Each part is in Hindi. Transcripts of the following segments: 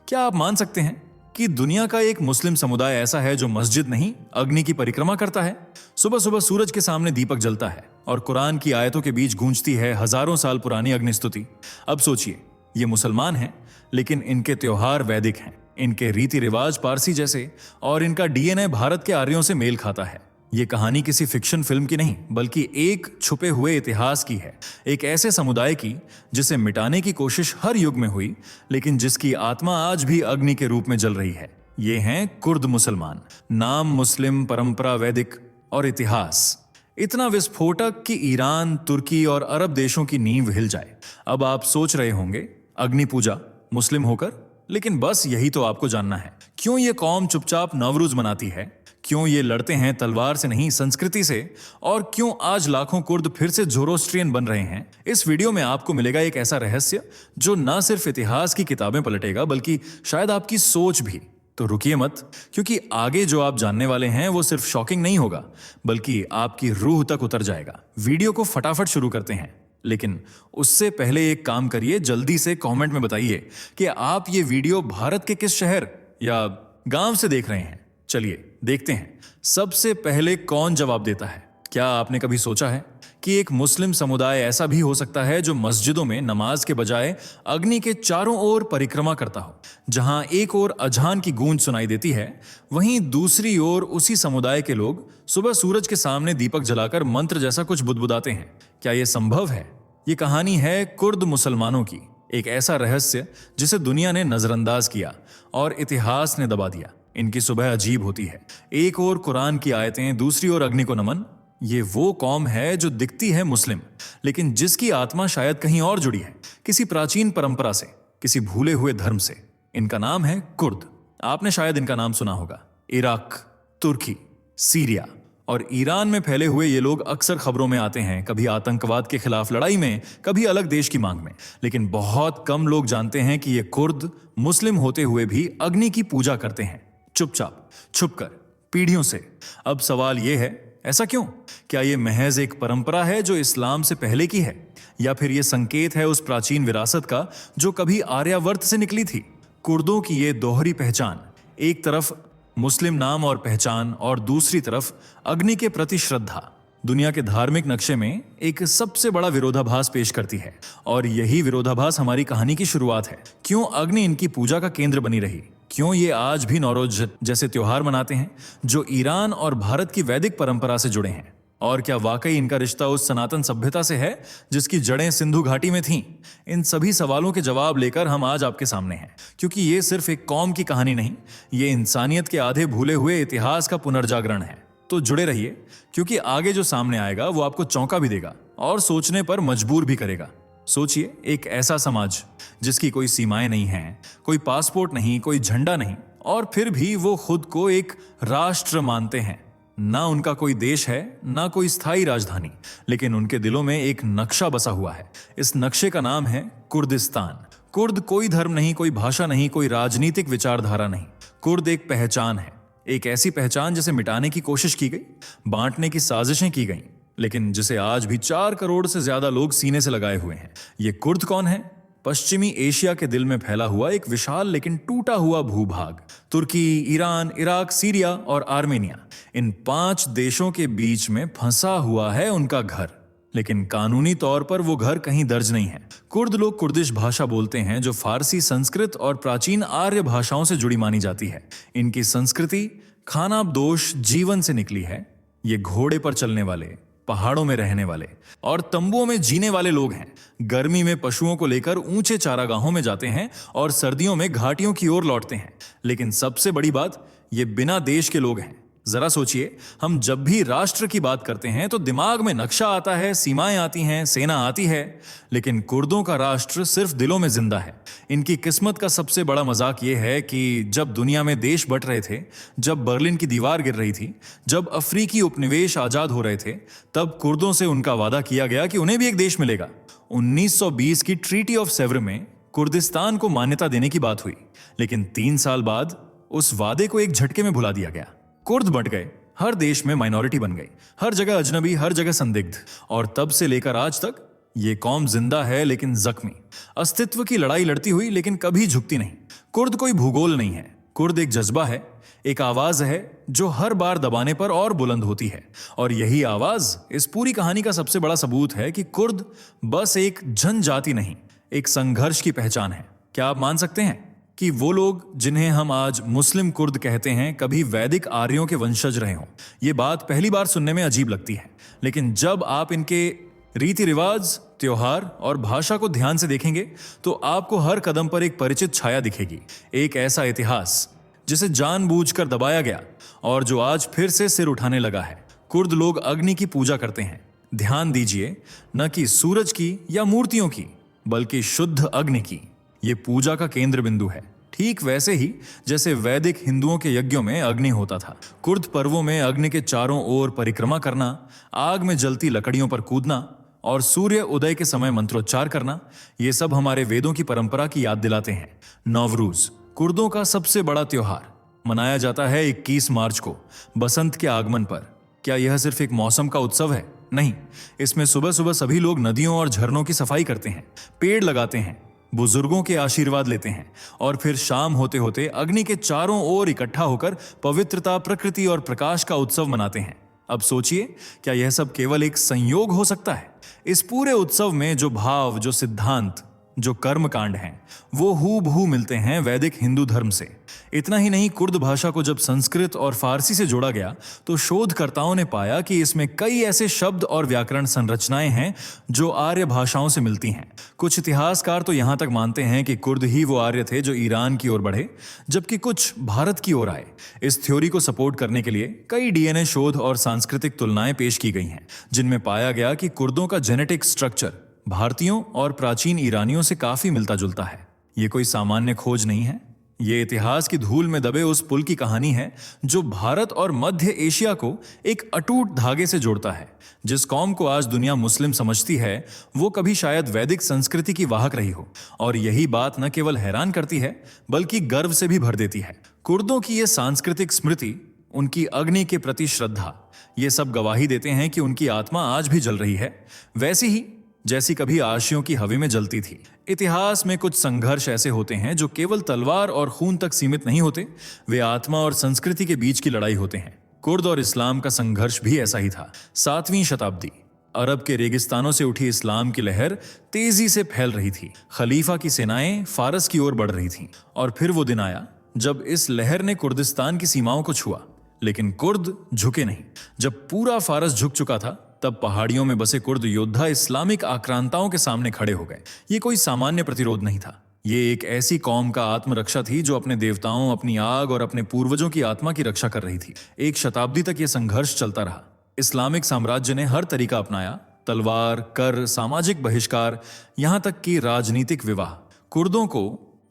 क्या आप मान सकते हैं कि दुनिया का एक मुस्लिम समुदाय ऐसा है जो मस्जिद नहीं अग्नि की परिक्रमा करता है? सुबह सुबह सूरज के सामने दीपक जलता है और कुरान की आयतों के बीच गूंजती है हजारों साल पुरानी अग्निस्तुति। अब सोचिए, ये मुसलमान हैं लेकिन इनके त्योहार वैदिक हैं, इनके रीति रिवाज पारसी जैसे और इनका डीएनए भारत के आर्यों से मेल खाता है। ये कहानी किसी फिक्शन फिल्म की नहीं बल्कि एक छुपे हुए इतिहास की है, एक ऐसे समुदाय की जिसे मिटाने की कोशिश हर युग में हुई लेकिन जिसकी आत्मा आज भी अग्नि के रूप में जल रही है। ये हैं कुर्द मुसलमान। नाम मुस्लिम, परंपरा वैदिक और इतिहास इतना विस्फोटक कि ईरान, तुर्की और अरब देशों की नींव हिल जाए। अब आप सोच रहे होंगे, अग्नि पूजा मुस्लिम होकर? लेकिन बस यही तो आपको जानना है। क्यों ये कौम चुपचाप नवरूज मनाती है, क्यों ये लड़ते हैं तलवार से नहीं संस्कृति से, और क्यों आज लाखों कुर्द फिर से ज़ोरोस्ट्रियन बन रहे हैं। इस वीडियो में आपको मिलेगा एक ऐसा रहस्य जो न सिर्फ इतिहास की किताबें पलटेगा बल्कि शायद आपकी सोच भी। तो रुकिए मत, क्योंकि आगे जो आप जानने वाले हैं वो सिर्फ शॉकिंग नहीं होगा बल्कि आपकी रूह तक उतर जाएगा। वीडियो को फटाफट शुरू करते हैं, लेकिन उससे पहले एक काम करिए, जल्दी से कमेंट में बताइए कि आप ये वीडियो भारत के किस शहर या गांव से देख रहे हैं। चलिए देखते हैं सबसे पहले कौन जवाब देता है। क्या आपने कभी सोचा है कि एक मुस्लिम समुदाय ऐसा भी हो सकता है जो मस्जिदों में नमाज के बजाय अग्नि के चारों ओर परिक्रमा करता हो? जहां एक ओर अजान की गूंज सुनाई देती है, वहीं दूसरी ओर उसी समुदाय के लोग सुबह सूरज के सामने दीपक जलाकर मंत्र जैसा कुछ बुदबुदाते हैं। क्या यह संभव है? ये कहानी है कुर्द मुसलमानों की, एक ऐसा रहस्य जिसे दुनिया ने नजरअंदाज किया और इतिहास ने दबा दिया। इनकी सुबह अजीब होती है, एक ओर कुरान की आयतें, दूसरी ओर अग्नि को नमन। ये वो कौम है जो दिखती है मुस्लिम लेकिन जिसकी आत्मा शायद कहीं और जुड़ी है, किसी प्राचीन परंपरा से, किसी भूले हुए धर्म से। इनका नाम है कुर्द। आपने शायद इनका नाम सुना होगा। इराक, तुर्की, सीरिया और ईरान में फैले हुए ये लोग अक्सर खबरों में आते हैं, कभी आतंकवाद के खिलाफ लड़ाई में, कभी अलग देश की मांग में। लेकिन बहुत कम लोग जानते हैं कि ये कुर्द मुस्लिम होते हुए भी अग्नि की पूजा करते हैं, चुपचाप, छुपकर, पीढ़ियों से। अब सवाल यह है, ऐसा क्यों? क्या यह महज एक परंपरा है जो इस्लाम से पहले की है, या फिर यह संकेत है उस प्राचीन विरासत का जो कभी आर्यावर्त से निकली थी? कुर्दों की यह दोहरी पहचान, एक तरफ मुस्लिम नाम और पहचान और दूसरी तरफ अग्नि के प्रति श्रद्धा, दुनिया के धार्मिक नक्शे में एक सबसे बड़ा विरोधाभास पेश करती है। और यही विरोधाभास हमारी कहानी की शुरुआत है। क्यों अग्नि इनकी पूजा का केंद्र बनी रही? क्यों ये आज भी नौरोज जैसे त्योहार मनाते हैं जो ईरान और भारत की वैदिक परंपरा से जुड़े हैं? और क्या वाकई इनका रिश्ता उस सनातन सभ्यता से है जिसकी जड़ें सिंधु घाटी में थीं? इन सभी सवालों के जवाब लेकर हम आज आपके सामने हैं, क्योंकि ये सिर्फ एक कौम की कहानी नहीं, ये इंसानियत के आधे भूले हुए इतिहास का पुनर्जागरण है। तो जुड़े रहिए, क्योंकि आगे जो सामने आएगा वो आपको चौंका भी देगा और सोचने पर मजबूर भी करेगा। सोचिए, एक ऐसा समाज जिसकी कोई सीमाएं नहीं हैं, कोई पासपोर्ट नहीं, कोई झंडा नहीं, और फिर भी वो खुद को एक राष्ट्र मानते हैं। ना उनका कोई देश है, ना कोई स्थायी राजधानी, लेकिन उनके दिलों में एक नक्शा बसा हुआ है। इस नक्शे का नाम है कुर्दिस्तान। कुर्द कोई धर्म नहीं, कोई भाषा नहीं, कोई राजनीतिक विचारधारा नहीं। कुर्द एक पहचान है, एक ऐसी पहचान जिसे मिटाने की कोशिश की गई, बांटने की साजिशें की गई, लेकिन जिसे आज भी 4 करोड़ से ज्यादा लोग सीने से लगाए हुए हैं। ये कुर्द कौन है? पश्चिमी एशिया के दिल में फैला हुआ एक विशाल लेकिन टूटा हुआ भूभाग। तुर्की, ईरान, इराक, सीरिया और आर्मेनिया, इन 5 देशों के बीच में फंसा हुआ है उनका घर। लेकिन कानूनी तौर पर वो घर कहीं दर्ज नहीं है। कुर्द लोग कुर्दिश भाषा बोलते हैं जो फारसी, संस्कृत और प्राचीन आर्य भाषाओं से जुड़ी मानी जाती है। इनकी संस्कृति खानाबदोश जीवन से निकली है। ये घोड़े पर चलने वाले, पहाड़ों में रहने वाले और तंबुओं में जीने वाले लोग हैं। गर्मी में पशुओं को लेकर ऊंचे चारागाहों में जाते हैं और सर्दियों में घाटियों की ओर लौटते हैं। लेकिन सबसे बड़ी बात, ये बिना देश के लोग हैं। जरा सोचिए, हम जब भी राष्ट्र की बात करते हैं तो दिमाग में नक्शा आता है, सीमाएं आती हैं, सेना आती है, लेकिन कुर्दों का राष्ट्र सिर्फ दिलों में जिंदा है। इनकी किस्मत का सबसे बड़ा मजाक यह है कि जब दुनिया में देश बंट रहे थे, जब बर्लिन की दीवार गिर रही थी, जब अफ्रीकी उपनिवेश आजाद हो रहे थे, तब कुर्दों से उनका वादा किया गया कि उन्हें भी एक देश मिलेगा। 1920 की ट्रीटी ऑफ सेवर में कुर्दिस्तान को मान्यता देने की बात हुई, लेकिन 3 साल बाद उस वादे को एक झटके में भुला दिया गया। कुर्द बंट गए, हर देश में माइनॉरिटी बन गई, हर जगह अजनबी, हर जगह संदिग्ध। और तब से लेकर आज तक ये कौम जिंदा है लेकिन जख्मी, अस्तित्व की लड़ाई लड़ती हुई लेकिन कभी झुकती नहीं। कुर्द कोई भूगोल नहीं है, कुर्द एक जज्बा है, एक आवाज है जो हर बार दबाने पर और बुलंद होती है। और यही आवाज इस पूरी कहानी का सबसे बड़ा सबूत है कि कुर्द बस एक जनजाति नहीं, एक संघर्ष की पहचान है। क्या आप मान सकते हैं कि वो लोग जिन्हें हम आज मुस्लिम कुर्द कहते हैं कभी वैदिक आर्यों के वंशज रहे हों? ये बात पहली बार सुनने में अजीब लगती है, लेकिन जब आप इनके रीति रिवाज, त्योहार और भाषा को ध्यान से देखेंगे तो आपको हर कदम पर एक परिचित छाया दिखेगी। एक ऐसा इतिहास जिसे जानबूझकर दबाया गया और जो आज फिर से सिर उठाने लगा है। कुर्द लोग अग्नि की पूजा करते हैं। ध्यान दीजिए, न कि सूरज की या मूर्तियों की, बल्कि शुद्ध अग्नि की। ये पूजा का केंद्र बिंदु है, ठीक वैसे ही जैसे वैदिक हिंदुओं के यज्ञों में अग्नि होता था। कुर्द पर्वों में अग्नि के चारों ओर परिक्रमा करना, आग में जलती लकड़ियों पर कूदना और सूर्य उदय के समय मंत्रोच्चार करना, ये सब हमारे वेदों की परंपरा की याद दिलाते हैं। नवरूज कुर्दों का सबसे बड़ा त्योहार मनाया जाता है 21 मार्च को, बसंत के आगमन पर। क्या यह सिर्फ एक मौसम का उत्सव है? नहीं, इसमें सुबह सुबह सभी लोग नदियों और झरनों की सफाई करते हैं, पेड़ लगाते हैं, बुजुर्गों के आशीर्वाद लेते हैं और फिर शाम होते होते अग्नि के चारों ओर इकट्ठा होकर पवित्रता, प्रकृति और प्रकाश का उत्सव मनाते हैं। अब सोचिए, क्या यह सब केवल एक संयोग हो सकता है? इस पूरे उत्सव में जो भाव, जो सिद्धांत, जो कर्मकांड हैं, वो हूबहू मिलते हैं वैदिक हिंदू धर्म से। इतना ही नहीं, कुर्द भाषा को जब संस्कृत और फारसी से जोड़ा गया तो शोधकर्ताओं ने पाया कि इसमें कई ऐसे शब्द और व्याकरण संरचनाएं हैं जो आर्य भाषाओं से मिलती हैं। कुछ इतिहासकार तो यहां तक मानते हैं कि कुर्द ही वो आर्य थे जो ईरान की ओर बढ़े, जबकि कुछ भारत की ओर आए। इस थ्योरी को सपोर्ट करने के लिए कई डीएनए शोध और सांस्कृतिक तुलनाएं पेश की गई हैं, जिनमें पाया गया कि कुर्दों का जेनेटिक स्ट्रक्चर भारतीयों और प्राचीन ईरानियों से काफी मिलता जुलता है। ये कोई सामान्य खोज नहीं है, ये इतिहास की धूल में दबे उस पुल की कहानी है जो भारत और मध्य एशिया को एक अटूट धागे से जोड़ता है। जिस कौम को आज दुनिया मुस्लिम समझती है, वो कभी शायद वैदिक संस्कृति की वाहक रही हो। और यही बात न केवल हैरान करती है, बल्कि गर्व से भी भर देती है। कुर्दों की ये सांस्कृतिक स्मृति, उनकी अग्नि के प्रति श्रद्धा, ये सब गवाही देते हैं कि उनकी आत्मा आज भी जल रही है, वैसी ही जैसी कभी आशियों की हवा में जलती थी। इतिहास में कुछ संघर्ष ऐसे होते हैं जो केवल तलवार और खून तक सीमित नहीं होते, वे आत्मा और संस्कृति के बीच की लड़ाई होते हैं। कुर्द और इस्लाम का संघर्ष भी ऐसा ही था। 7वीं शताब्दी, अरब के रेगिस्तानों से उठी इस्लाम की लहर तेजी से फैल रही थी। खलीफा की सेनाएं फारस की ओर बढ़ रही थीं। और फिर वो दिन आया जब इस लहर ने कुर्दिस्तान की सीमाओं को छुआ, लेकिन कुर्द झुके नहीं। जब पूरा फारस झुक चुका था, तब पहाड़ियों में बसे कुर्द योद्धा इस्लामिक आक्रांताओं के सामने खड़े हो गए। ये कोई सामान्य प्रतिरोध नहीं था, ये एक ऐसी कौम का आत्मरक्षा थी जो अपने देवताओं, अपनी आग और अपने पूर्वजों की आत्मा की रक्षा कर रही थी। 1 शताब्दी तक यह संघर्ष चलता रहा। इस्लामिक साम्राज्य ने हर तरीका अपनाया, तलवार, कर, सामाजिक बहिष्कार, यहां तक कि राजनीतिक विवाह। कुर्दों को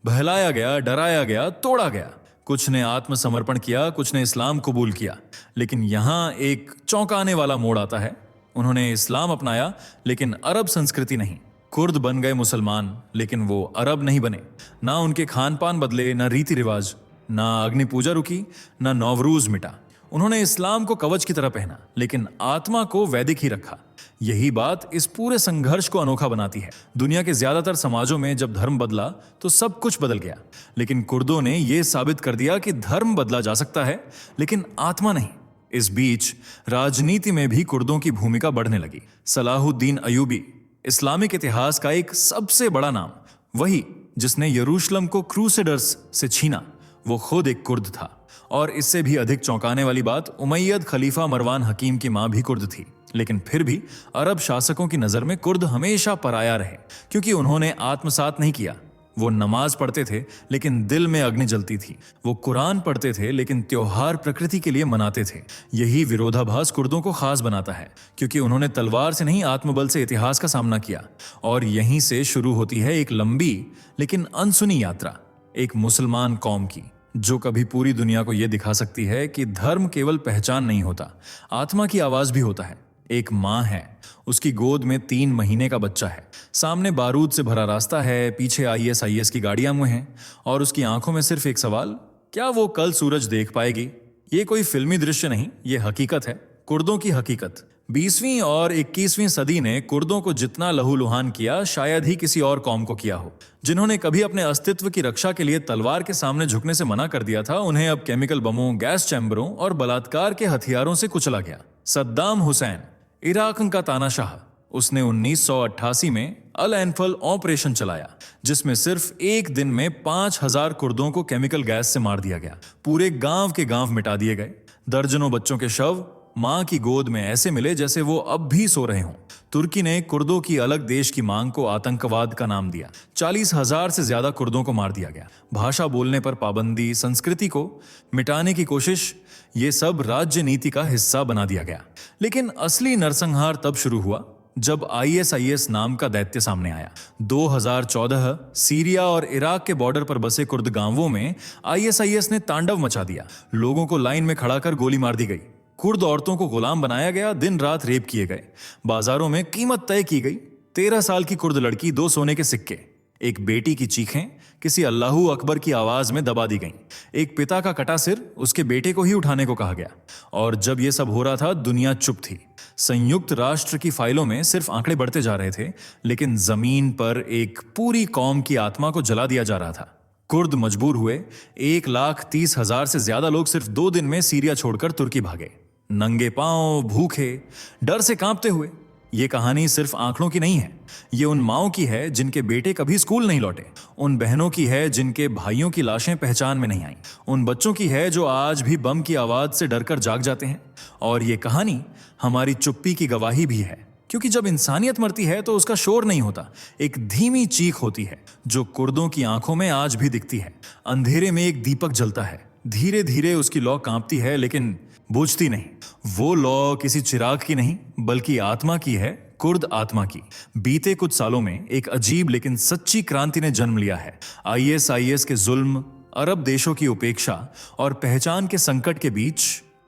बहलाया गया, डराया गया, तोड़ा गया। कुछ ने आत्मसमर्पण किया, कुछ ने इस्लाम कबूल किया। लेकिन यहां एक चौंकाने वाला मोड़ आता है। उन्होंने इस्लाम अपनाया, लेकिन अरब संस्कृति नहीं। कुर्द बन गए मुसलमान, लेकिन वो अरब नहीं बने। ना उनके खान पान बदले, ना रीति रिवाज, ना अग्नि पूजा रुकी, ना नवरूज मिटा। उन्होंने इस्लाम को कवच की तरह पहना, लेकिन आत्मा को वैदिक ही रखा। यही बात इस पूरे संघर्ष को अनोखा बनाती है। दुनिया के ज्यादातर समाजों में जब धर्म बदला तो सब कुछ बदल गया, लेकिन कुर्दों ने यह साबित कर दिया कि धर्म बदला जा सकता है, लेकिन आत्मा नहीं। इस बीच राजनीति में भी कुर्दों की भूमिका बढ़ने लगी। सलाहुद्दीन अयूबी, इस्लामिक इतिहास का एक सबसे बड़ा नाम, वही जिसने यरूशलेम को क्रूसेडर्स से छीना, वो खुद एक कुर्द था। और इससे भी अधिक चौंकाने वाली बात, उमैयद खलीफा मरवान हकीम की मां भी कुर्द थी। लेकिन फिर भी अरब शासकों की नजर में कुर्द हमेशा पराया रहे, क्योंकि उन्होंने आत्मसात नहीं किया। वो नमाज पढ़ते थे, लेकिन दिल में अग्नि जलती थी। वो कुरान पढ़ते थे, लेकिन त्योहार प्रकृति के लिए मनाते थे। यही विरोधाभास कुर्दों को खास बनाता है, क्योंकि उन्होंने तलवार से नहीं, आत्मबल से इतिहास का सामना किया। और यहीं से शुरू होती है एक लंबी लेकिन अनसुनी यात्रा, एक मुसलमान कौम की, जो कभी पूरी दुनिया को यह दिखा सकती है कि धर्म केवल पहचान नहीं होता, आत्मा की आवाज भी होता है। एक माँ है, उसकी गोद में 3 महीने का बच्चा है, सामने बारूद से भरा रास्ता है, पीछे ISIS की गाड़ियां मुँह हैं, और उसकी आंखों में सिर्फ एक सवाल, क्या वो कल सूरज देख पाएगी? ये कोई फिल्मी दृश्य नहीं, ये हकीकत है। कुर्दों की हकीकत। 20वीं और 21वीं सदी ने कुर्दों को जितना लहूलुहान किया शायद ही किसी और कौम को किया हो। जिन्होंने कभी अपने अस्तित्व की रक्षा के लिए तलवार के सामने झुकने से मना कर दिया था, उन्हें अब केमिकल बमों, गैस चैम्बरों और बलात्कार के हथियारों से कुचला गया। सद्दाम हुसैन, इराक का तानाशाह, उसने 1988 में अल एनफल ऑपरेशन चलाया, जिसमें सिर्फ एक दिन में 5000 कुर्दों को केमिकल गैस से मार दिया गया। पूरे गांव के गांव मिटा दिए गए। दर्जनों बच्चों के शव मां की गोद में ऐसे मिले जैसे वो अब भी सो रहे हों। तुर्की ने कुर्दों की अलग देश की मांग को आतंकवाद का नाम दिया। 40,000 से ज्यादा कुर्दों को मार दिया गया। भाषा बोलने पर पाबंदी, संस्कृति को मिटाने की कोशिश, ये सब राज्य नीति का हिस्सा बना दिया गया। लेकिन असली नरसंहार तब शुरू हुआ जब ISIS नाम का दैत्य सामने आया। 2014 सीरिया और इराक के बॉर्डर पर बसे कुर्द गांवों में ISIS ने तांडव मचा दिया। लोगों को लाइन में खड़ा कर गोली मार दी गई। कुर्द औरतों को गुलाम बनाया गया, दिन रात रेप किए गए। बाजारों में कीमत तय की गई। 13 साल की कुर्द लड़की, 2 सोने के सिक्के, एक बेटी की चीखें किसी अल्लाहू अकबर की आवाज में दबा दी गईं। एक पिता का कटा सिर उसके बेटे को ही उठाने को कहा गया। और जब यह सब हो रहा था, दुनिया चुप थी। संयुक्त राष्ट्र की फाइलों में सिर्फ आंकड़े बढ़ते जा रहे थे, लेकिन जमीन पर एक पूरी कौम की आत्मा को जला दिया जा रहा था। कुर्द मजबूर हुए। 1,30,000 से ज्यादा लोग सिर्फ 2 दिन में सीरिया छोड़कर तुर्की भागे, नंगे पांव, भूखे, डर से कांपते हुए। ये कहानी सिर्फ आंकड़ों की नहीं है। ये उन माओं की है जिनके बेटे कभी स्कूल नहीं लौटे, उन बहनों की है जिनके भाइयों की लाशें पहचान में नहीं आईं, उन बच्चों की है जो आज भी बम की आवाज से डरकर जाग जाते हैं। और ये कहानी हमारी चुप्पी की गवाही भी है, क्योंकि जब इंसानियत मरती है तो उसका शोर नहीं होता, एक धीमी चीख होती है, जो कुर्दों की आंखों में आज भी दिखती है। अंधेरे में एक दीपक जलता है, धीरे धीरे उसकी लौ कांपती है, लेकिन बुझती नहीं। वो लौ किसी चिराग की नहीं, बल्कि आत्मा की है, कुर्द आत्मा की। बीते कुछ सालों में एक अजीब लेकिन सच्ची क्रांति ने जन्म लिया है। ISIS के जुल्म, अरब देशों की उपेक्षा और पहचान के संकट के बीच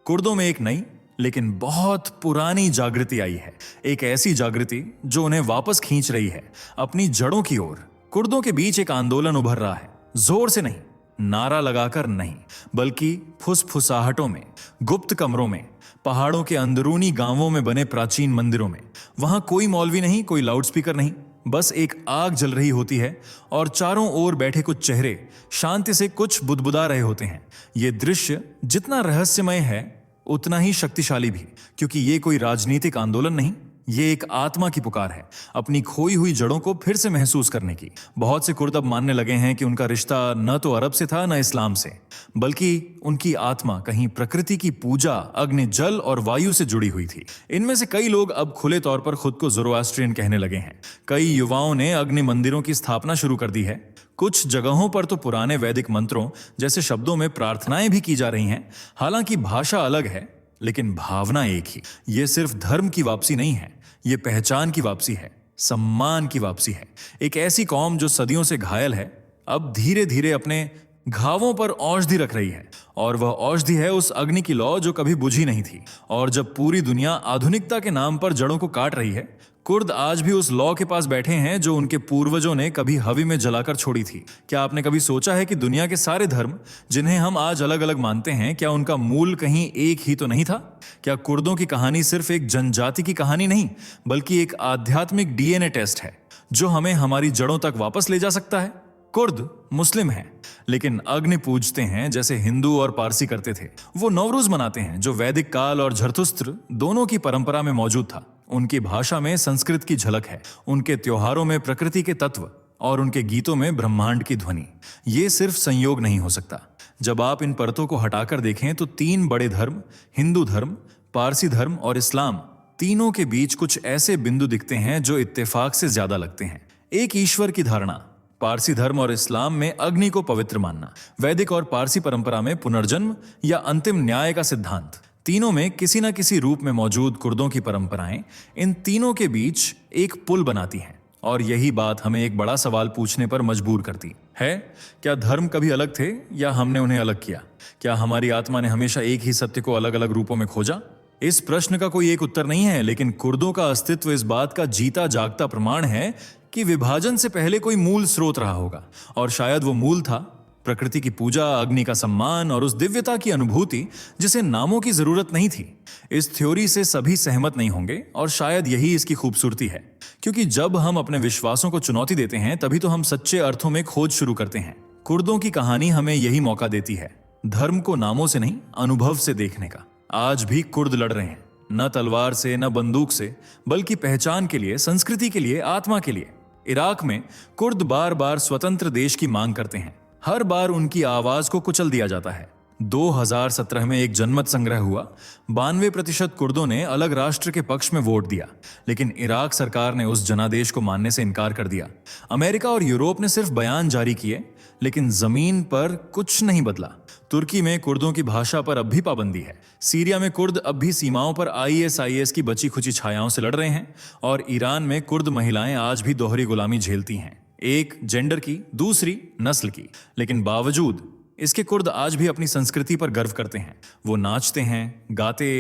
कुर्दों में एक नई लेकिन बहुत पुरानी जागृति आई है। एक ऐसी जागृति जो उन्हें वापस खींच रही है अपनी जड़ों की ओर। कुर्दों के बीच एक आंदोलन उभर रहा है, जोर से नहीं, नारा लगाकर नहीं, बल्कि फुसफुसाहटों में, गुप्त कमरों में, पहाड़ों के अंदरूनी गांवों में बने प्राचीन मंदिरों में। वहां कोई मौलवी नहीं, कोई लाउडस्पीकर नहीं, बस एक आग जल रही होती है और चारों ओर बैठे कुछ चेहरे शांति से कुछ बुदबुदा रहे होते हैं। ये दृश्य जितना रहस्यमय है उतना ही शक्तिशाली भी, क्योंकि ये कोई राजनीतिक आंदोलन नहीं, ये एक आत्मा की पुकार है अपनी खोई हुई जड़ों को फिर से महसूस करने की। बहुत से कुर्द अब मानने लगे हैं कि उनका रिश्ता न तो अरब से था, न इस्लाम से, बल्कि उनकी आत्मा कहीं प्रकृति की पूजा, अग्नि, जल और वायु से जुड़ी हुई थी। इनमें से कई लोग अब खुले तौर पर खुद को ज़ोरोआस्ट्रियन कहने लगे हैं। कई युवाओं ने अग्नि मंदिरों की स्थापना शुरू कर दी है। कुछ जगहों पर तो पुराने वैदिक मंत्रों जैसे शब्दों में प्रार्थनाएं भी की जा रही हैं। हालांकि भाषा अलग है, लेकिन भावना एक ही। ये सिर्फ धर्म की वापसी नहीं है, ये पहचान की वापसी है, सम्मान की वापसी है। एक ऐसी कौम जो सदियों से घायल है, अब धीरे धीरे अपने घावों पर औषधि रख रही है, और वह औषधि है उस अग्नि की लौ जो कभी बुझी नहीं थी। और जब पूरी दुनिया आधुनिकता के नाम पर जड़ों को काट रही है, कुर्द आज भी उस लौ के पास बैठे हैं जो उनके पूर्वजों ने कभी हवि में जलाकर छोड़ी थी। क्या आपने कभी सोचा है कि दुनिया के सारे धर्म जिन्हें हम आज अलग अलग मानते हैं, क्या उनका मूल कहीं एक ही तो नहीं था? क्या कुर्दों की कहानी सिर्फ एक जनजाति की कहानी नहीं, बल्कि एक आध्यात्मिक DNA टेस्ट है जो हमें हमारी जड़ों तक वापस ले जा सकता है? कुर्द मुस्लिम हैं, लेकिन अग्नि पूजते हैं जैसे हिंदू और पारसी करते थे। वो नवरोज मनाते हैं जो वैदिक काल और झरथुस्त्र दोनों की परंपरा में मौजूद था। उनकी भाषा में संस्कृत की झलक है, उनके त्योहारों में प्रकृति के तत्व और उनके गीतों में ब्रह्मांड की ध्वनि। ये सिर्फ संयोग नहीं हो सकता। जब आप इन परतों को हटाकर देखें तो 3 बड़े धर्म, हिंदू धर्म, पारसी धर्म और इस्लाम, तीनों के बीच कुछ ऐसे बिंदु दिखते हैं जो इत्तेफाक से ज्यादा लगते हैं। एक ईश्वर की धारणा, पारसी धर्म और इस्लाम में अग्नि को पवित्र मानना, वैदिक और पारसी परंपरा में पुनर्जन्म या अंतिम न्याय का सिद्धांत। तीनों में किसी न किसी रूप में मौजूद कुर्दों की परंपराएं इन तीनों के बीच एक पुल बनाती हैं। और यही बात हमें एक बड़ा सवाल पूछने पर मजबूर करती है, क्या धर्म कभी अलग थे या हमने उन्हें अलग किया? क्या हमारी आत्मा ने हमेशा एक ही सत्य को अलग अलग रूपों में खोजा? इस प्रश्न का कोई एक उत्तर नहीं है, लेकिन कुर्दों का अस्तित्व इस बात का जीता जागता प्रमाण है कि विभाजन से पहले कोई मूल स्रोत रहा होगा, और शायद वो मूल था प्रकृति की पूजा, अग्नि का सम्मान और उस दिव्यता की अनुभूति जिसे नामों की जरूरत नहीं थी। इस थ्योरी से सभी सहमत नहीं होंगे और शायद यही इसकी खूबसूरती है, क्योंकि जब हम अपने विश्वासों को चुनौती देते हैं तभी तो हम सच्चे अर्थों में खोज शुरू करते हैं। कुर्दों की कहानी हमें यही मौका देती है, धर्म को नामों से नहीं अनुभव से देखने का। आज भी कुर्द लड़ रहे हैं, न तलवार से न बंदूक से, बल्कि पहचान के लिए, संस्कृति के लिए, आत्मा के लिए। इराक में कुर्द बार बार स्वतंत्र देश की मांग करते हैं। हर बार उनकी आवाज को कुचल दिया जाता है। 2017 में एक जनमत संग्रह हुआ। 92% कुर्दों ने अलग राष्ट्र के पक्ष में वोट दिया, लेकिन इराक सरकार ने उस जनादेश को मानने से इनकार कर दिया। अमेरिका और यूरोप ने सिर्फ बयान जारी किए, लेकिन जमीन पर कुछ नहीं बदला। तुर्की में कुर्दों की भाषा पर अब भी पाबंदी है। सीरिया में कुर्द अब भी सीमाओं पर ISIS की बची खुची छायाओं से लड़ रहे हैं, और ईरान में कुर्द महिलाएं आज भी दोहरी गुलामी झेलती हैं, एक जेंडर की, दूसरी नस्ल की। लेकिन बावजूद इसके कुर्द आज भी अपनी संस्कृति पर गर्व करते हैं। वो नाचते हैं, गाते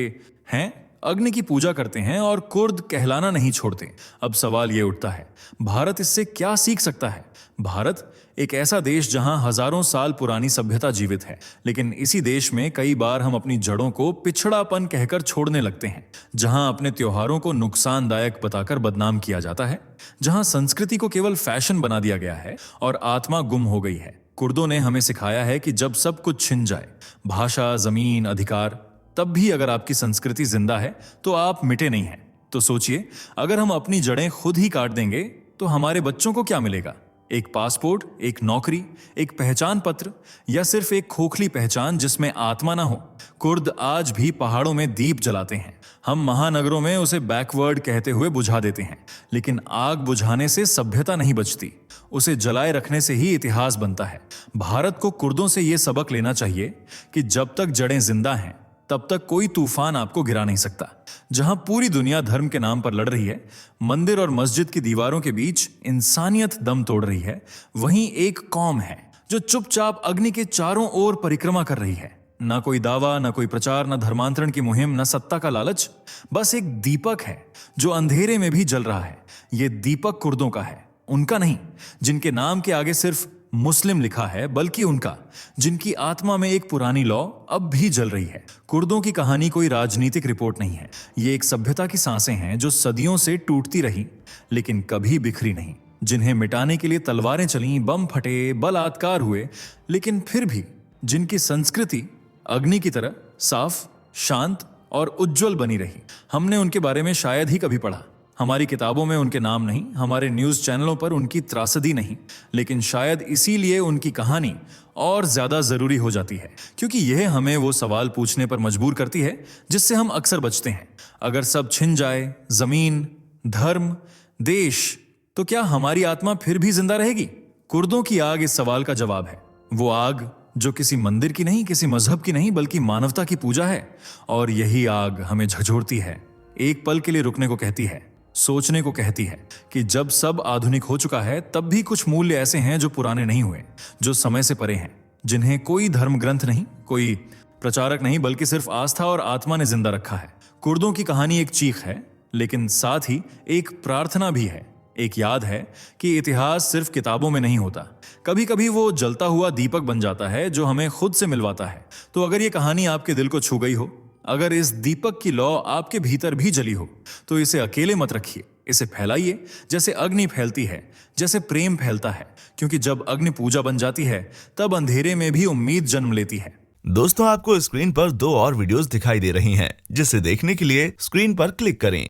हैं, अग्नि की पूजा करते हैं और कुर्द कहलाना नहीं छोड़ते। अब सवाल ये उठता है, भारत इससे क्या सीख सकता है? भारत एक ऐसा देश जहां हजारों साल पुरानी सभ्यता जीवित है, लेकिन इसी देश में कई बार हम अपनी जड़ों को पिछड़ापन कहकर छोड़ने लगते हैं। जहां अपने त्योहारों को नुकसानदायक बताकर बदनाम किया जाता है, जहां संस्कृति को केवल फैशन बना दिया गया है और आत्मा गुम हो गई है। कुर्दों ने हमें सिखाया है कि जब सब कुछ छिन जाए, भाषा, जमीन, अधिकार, तब भी अगर आपकी संस्कृति जिंदा है तो आप मिटे नहीं हैं। तो सोचिए, अगर हम अपनी जड़ें खुद ही काट देंगे तो हमारे बच्चों को क्या मिलेगा? एक पासपोर्ट, एक नौकरी, एक पहचान पत्र, या सिर्फ एक खोखली पहचान जिसमें आत्मा ना हो? कुर्द आज भी पहाड़ों में दीप जलाते हैं। हम महानगरों में उसे बैकवर्ड कहते हुए बुझा देते हैं, लेकिन आग बुझाने से सभ्यता नहीं बचती, उसे जलाए रखने से ही इतिहास बनता है। भारत को कुर्दों से यह सबक लेना चाहिए कि जब तक जड़ें जिंदा हैं, तब तक कोई तूफान आपको गिरा नहीं सकता। जहां पूरी दुनिया धर्म के नाम पर लड़ रही है, मंदिर और मस्जिद की दीवारों के बीच इंसानियत दम तोड़ रही है, वहीं एक कौम है जो चुपचाप अग्नि के चारों ओर परिक्रमा कर रही है। ना कोई दावा, ना कोई प्रचार, ना धर्मांतरण की मुहिम, ना सत्ता का लालच, बस एक दीपक है जो अंधेरे में भी जल रहा है। ये दीपक कुर्दों का है, उनका नहीं जिनके नाम के आगे सिर्फ मुस्लिम लिखा है, बल्कि उनका जिनकी आत्मा में एक पुरानी लौ अब भी जल रही है। कुर्दों की कहानी कोई राजनीतिक रिपोर्ट नहीं है, ये एक सभ्यता की सांसें हैं जो सदियों से टूटती रही लेकिन कभी बिखरी नहीं, जिन्हें मिटाने के लिए तलवारें चलीं, बम फटे, बलात्कार हुए, लेकिन फिर भी जिनकी संस्कृति अग्नि की तरह साफ, शांत और उज्जवल बनी रही। हमने उनके बारे में शायद ही कभी पढ़ा, हमारी किताबों में उनके नाम नहीं, हमारे न्यूज़ चैनलों पर उनकी त्रासदी नहीं, लेकिन शायद इसीलिए उनकी कहानी और ज़्यादा ज़रूरी हो जाती है, क्योंकि यह हमें वो सवाल पूछने पर मजबूर करती है जिससे हम अक्सर बचते हैं। अगर सब छिन जाए, ज़मीन, धर्म, देश, तो क्या हमारी आत्मा फिर भी जिंदा रहेगी? कुर्दों की आग इस सवाल का जवाब है। वो आग जो किसी मंदिर की नहीं, किसी मजहब की नहीं, बल्कि मानवता की पूजा है। और यही आग हमें झकझोरती है, एक पल के लिए रुकने को कहती है, सोचने को कहती है कि जब सब आधुनिक हो चुका है, तब भी कुछ मूल्य ऐसे हैं जो पुराने नहीं हुए, जो समय से परे हैं, जिन्हें कोई धर्म ग्रंथ नहीं, कोई प्रचारक नहीं, बल्कि सिर्फ आस्था और आत्मा ने जिंदा रखा है। कुर्दों की कहानी एक चीख है, लेकिन साथ ही एक प्रार्थना भी है, एक याद है कि इतिहास सिर्फ किताबों में नहीं होता, कभी कभी वो जलता हुआ दीपक बन जाता है जो हमें खुद से मिलवाता है। तो अगर ये कहानी आपके दिल को छू गई हो, अगर इस दीपक की लौ आपके भीतर भी जली हो, तो इसे अकेले मत रखिए, इसे फैलाइए जैसे अग्नि फैलती है, जैसे प्रेम फैलता है, क्योंकि जब अग्नि पूजा बन जाती है, तब अंधेरे में भी उम्मीद जन्म लेती है। दोस्तों, आपको स्क्रीन पर 2 और वीडियोस दिखाई दे रही हैं, जिसे देखने के लिए स्क्रीन पर क्लिक करें।